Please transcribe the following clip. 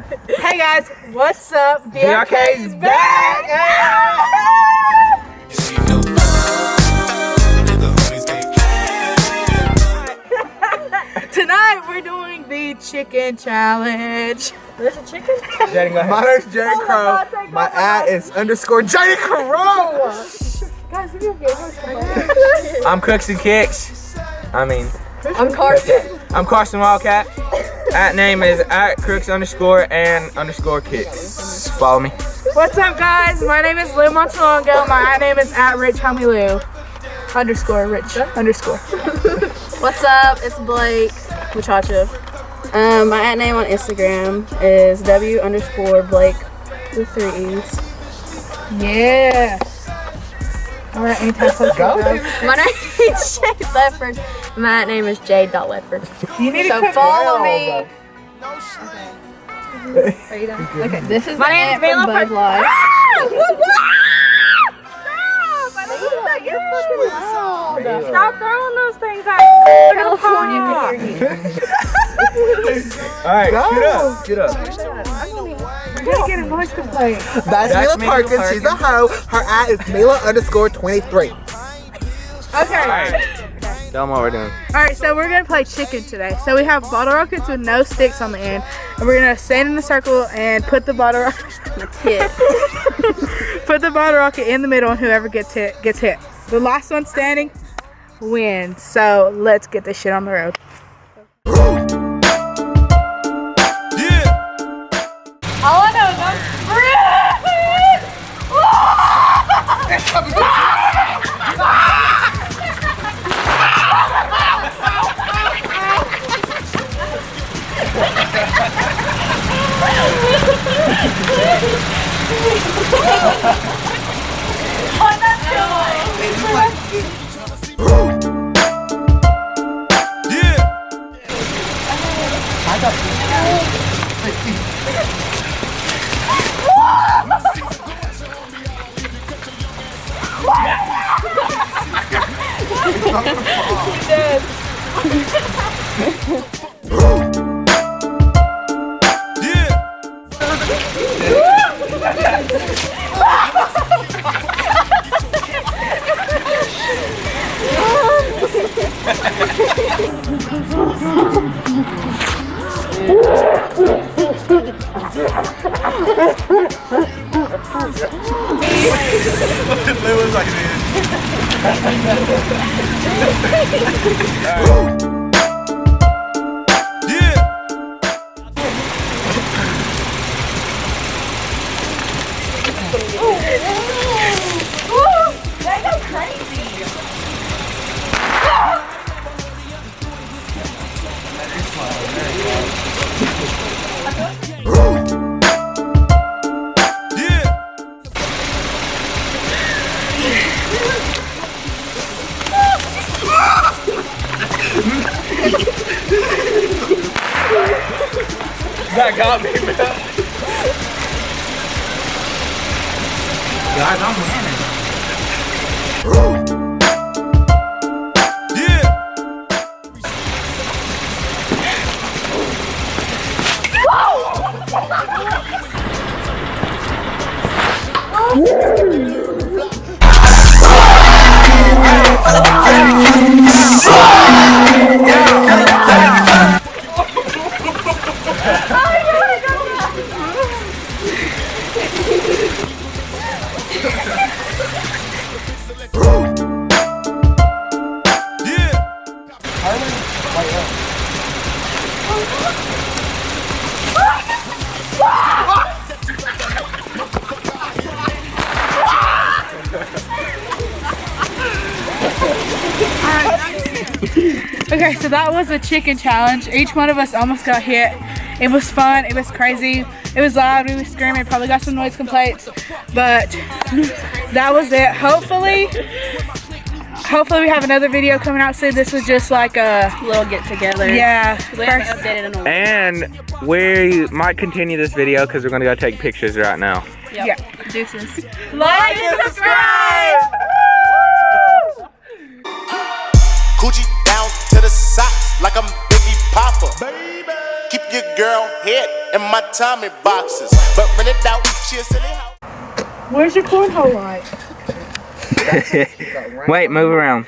Hey guys, what's up? BRK's back! Tonight we're doing the chicken challenge. There's a chicken? My name's Jerry Crow. My ad is _ Jerry Crow. Guys, we have gamers. I'm Cooks and Kicks. I'm Carson. I'm Carson Wildcat. At name is @Crooks_and_Kicks. Follow me. What's up, guys? My name is Lou Montalongo. My name is @RichHomieLou _Rich_. What's up? It's Blake Muchacho. My @ name on Instagram is W_Blake with 3 E's. Yeah. Alright, anytime so Go. My name is Jade Ledford. My @ name is Jade.Ledford. You need So to follow me. Are you done? Okay, this is my name from Bud Light. Stop throwing those things out. California can hear you. Alright, get up. We're gonna get a noise complaint. That's Mila Mila Parkins. Parkins. She's a hoe. Her ad is Mila_23. Okay. Alright. Tell them what we're doing. Alright, so we're gonna play chicken today. So we have bottle rockets with no sticks on the end. And we're gonna stand in a circle and put the bottle put the bottle rocket in the middle, and whoever gets hit gets hit. The last one standing wins. So let's get this shit on the road. All I know is I'm That got me, man. Guys, I'm winning. Okay, so that was a chicken challenge. Each one of us almost got hit. It was fun, it was crazy, it was loud, we were screaming, probably got some noise complaints, but that was it. Hopefully we have another video coming out soon. This was just like a Little get together. yeah. We haven't updated in a while. And we might continue this video because we're gonna go take pictures right now. Yep. Yeah. Deuces. Like and subscribe! Coochie down to the socks like I'm Biggie Papa. Baby. Keep your girl head in my Tommy boxes. But when it out, she a silly hoe. Where's your cornhole light? Wait, move around.